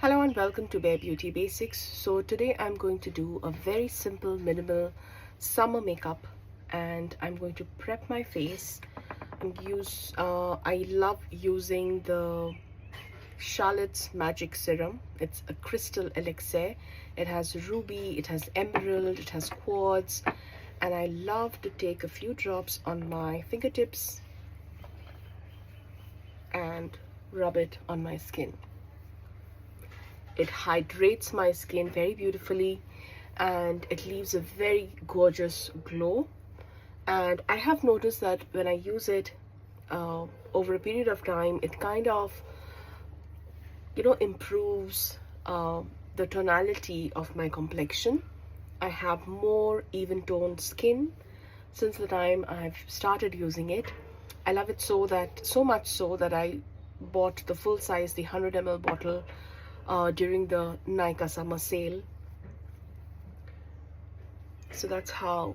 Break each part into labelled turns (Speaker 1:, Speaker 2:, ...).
Speaker 1: Hello and welcome to Bare Beauty Basics. So today I'm going to do a very simple minimal summer makeup and I'm going to prep my face and I love using the Charlotte's Magic Serum. It's a crystal elixir. It has ruby, it has emerald, it has quartz, and I love to take a few drops on my fingertips and rub it on my skin. It hydrates my skin very beautifully and it leaves a very gorgeous glow. And I have noticed that when I use it over a period of time, it kind of improves the tonality of my complexion. I have more even toned skin since the time I've started using it. I love it so much so that I bought the full size, the 100 ml bottle during the Nykaa summer sale. So that's how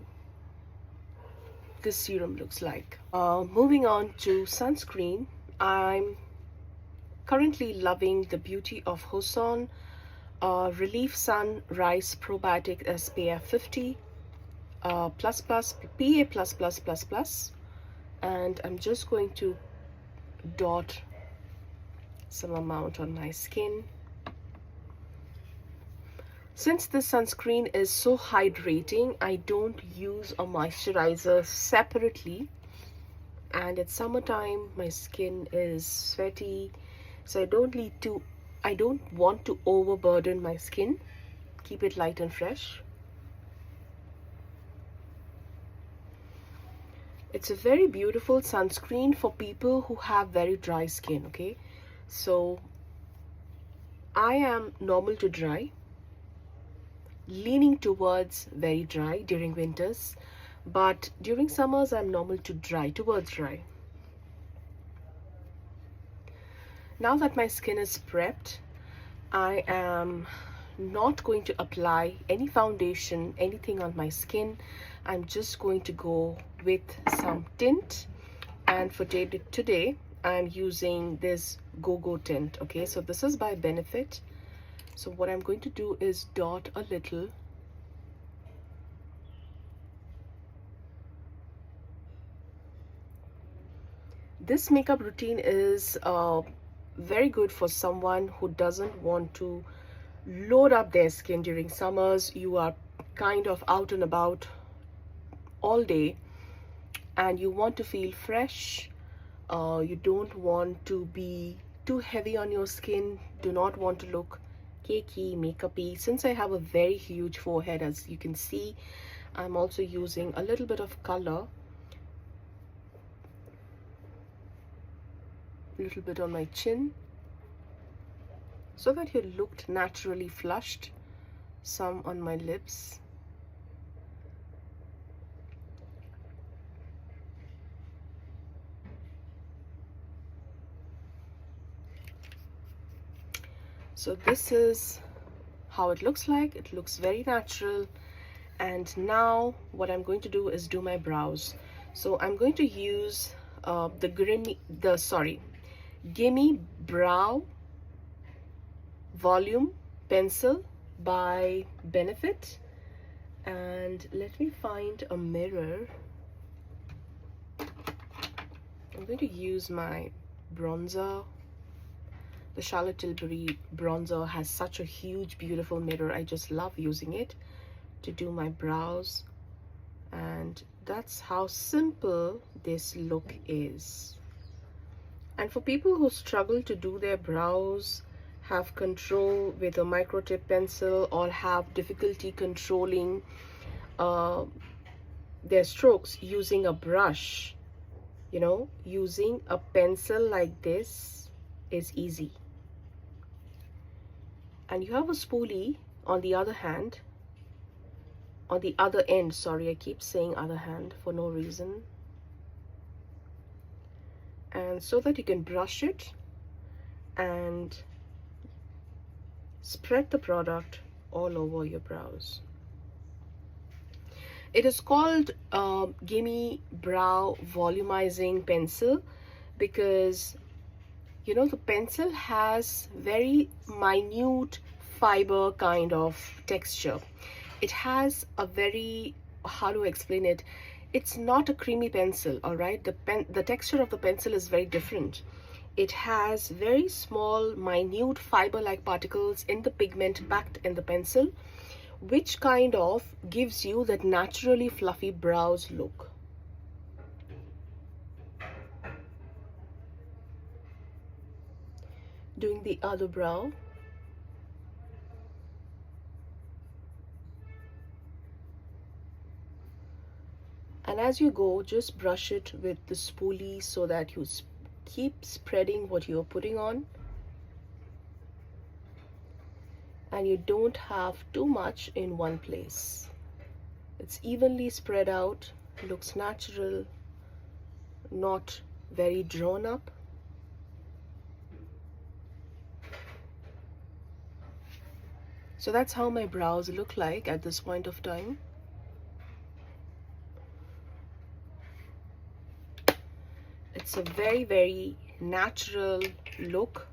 Speaker 1: this serum looks like. Moving on to sunscreen, I'm currently loving the Beauty of Joseon Relief Sun Rice Probiotic SPF 50 plus plus PA plus plus plus plus, and I'm just going to dot some amount on my skin. Since this sunscreen is so hydrating, I don't use a moisturizer separately, and it's summertime, my skin is sweaty, so I don't want to overburden my skin. Keep it light and fresh. It's a very beautiful sunscreen for people who have very dry skin, okay? So I am normal to dry, leaning towards very dry during winters, but during summers I'm normal to dry, towards dry. Now that my skin is prepped, I am not going to apply any foundation, anything on my skin. I'm just going to go with some tint, and for today I'm using this Gogo tint. Okay, so this is by Benefit. So what I'm going to do is dot a little. This makeup routine is very good for someone who doesn't want to load up their skin during summers. You are kind of out and about all day and you want to feel fresh. You don't want to be too heavy on your skin, do not want to look cakey, makeupy. Since I have a very huge forehead, as you can see, I'm also using a little bit of color, a little bit on my chin, so that you looked naturally flushed, some on my lips. So this is how it looks like. It looks very natural. And now what I'm going to do is do my brows. So I'm going to use Gimme Brow Volume Pencil by Benefit. And let me find a mirror. I'm going to use my bronzer. The Charlotte Tilbury bronzer has such a huge, beautiful mirror. I just love using it to do my brows. And that's how simple this look is. And for people who struggle to do their brows, have control with a micro tip pencil, or have difficulty controlling their strokes using a brush, using a pencil like this is easy. And you have a spoolie on the other hand, on the other end, sorry, I keep saying other hand for no reason. And so that you can brush it and spread the product all over your brows. It is called Gimme Brow Volumizing Pencil because You know, the pencil has very minute fiber kind of texture. It has a very, how do I explain it? It's not a creamy pencil, all right? The texture of the pencil is very different. It has very small, minute fiber-like particles in the pigment packed in the pencil, which kind of gives you that naturally fluffy brows look. Doing the other brow. And as you go, just brush it with the spoolie so that you keep spreading what you're putting on. And you don't have too much in one place. It's evenly spread out, looks natural, not very drawn up. So that's how my brows look like at this point of time. It's a very, very natural look.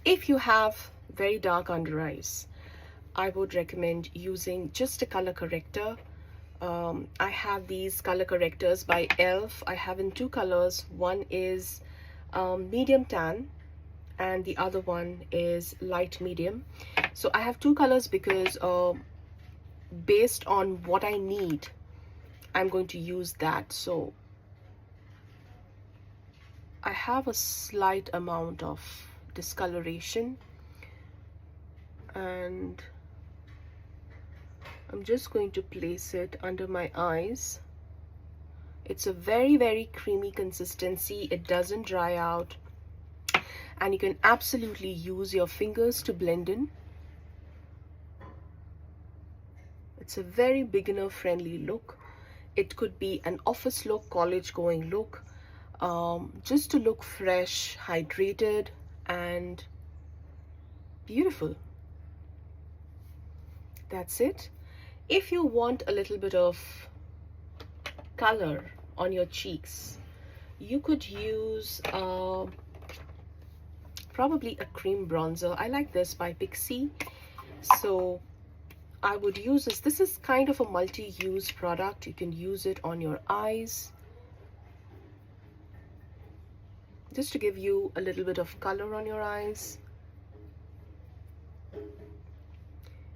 Speaker 1: If you have very dark under eyes, I would recommend using just a color corrector. I have these color correctors by E.L.F. I have in two colors. One is medium tan and the other one is light medium. So I have two colors because based on what I need, I'm going to use that. So I have a slight amount of discoloration and I'm just going to place it under my eyes. It's a very, very creamy consistency. It doesn't dry out and you can absolutely use your fingers to blend in. It's a very beginner friendly look. It could be an office look, college going look, just to look fresh, hydrated and beautiful. That's it. If you want a little bit of color on your cheeks, you could use probably a cream bronzer. I like this by Pixi. So I would use this. This is kind of a multi-use product. You can use it on your eyes just to give you a little bit of color on your eyes.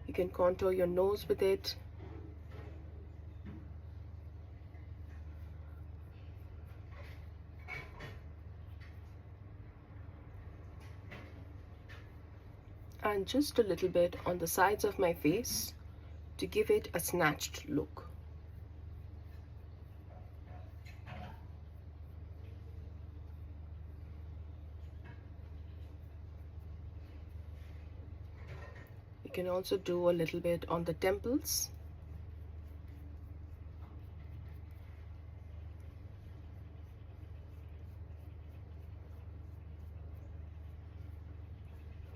Speaker 1: You can contour your nose with it. And just a little bit on the sides of my face to give it a snatched look. You can also do a little bit on the temples.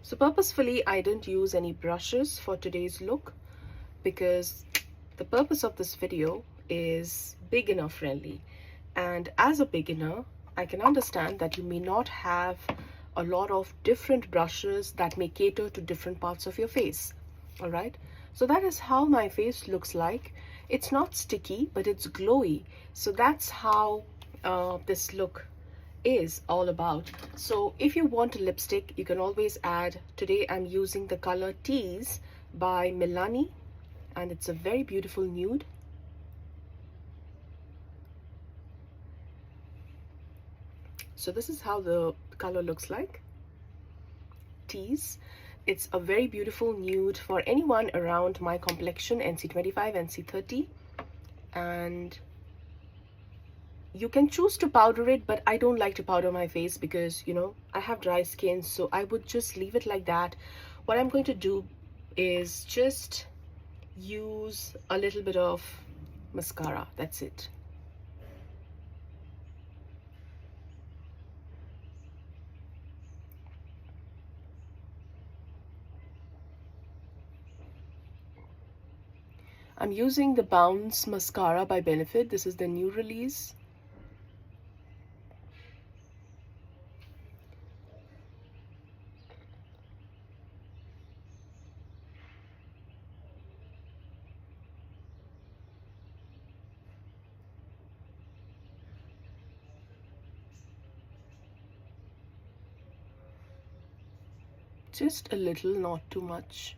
Speaker 1: So purposefully, I didn't use any brushes for today's look because the purpose of this video is beginner friendly. And as a beginner, I can understand that you may not have a lot of different brushes that may cater to different parts of your face. All right, so that is how my face looks like. It's not sticky, but it's glowy. So that's how this look is all about. So if you want a lipstick, you can always add. Today I'm using the color Tease by Milani, and it's a very beautiful nude. So this is how the color looks like. Tease. It's a very beautiful nude for anyone around my complexion, NC25, NC30. And you can choose to powder it, but I don't like to powder my face because, you know, I have dry skin, so I would just leave it like that. What I'm going to do is just use a little bit of mascara. That's it. I'm using the Bounce Mascara by Benefit. This is the new release. Just a little, not too much.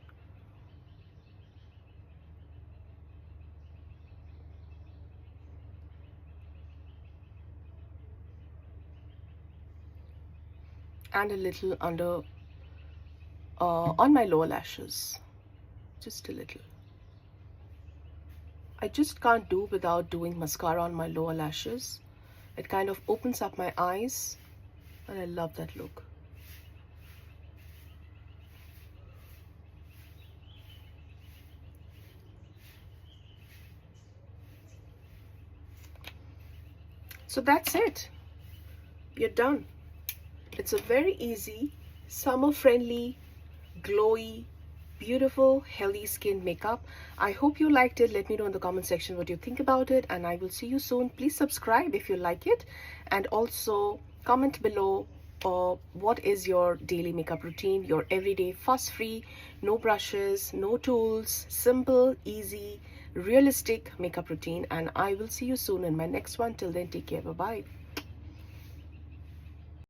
Speaker 1: And a little under on my lower lashes, just a little. I just can't do without doing mascara on my lower lashes. It kind of opens up my eyes and I love that look. So that's it. You're done. It's a very easy, summer-friendly, glowy, beautiful, healthy skin makeup. I hope you liked it. Let me know in the comment section what you think about it, and I will see you soon. Please subscribe if you like it, and also comment below what is your daily makeup routine, your everyday fuss-free, no brushes, no tools, simple, easy, realistic makeup routine. And I will see you soon in my next one. Till then, take care. Bye bye.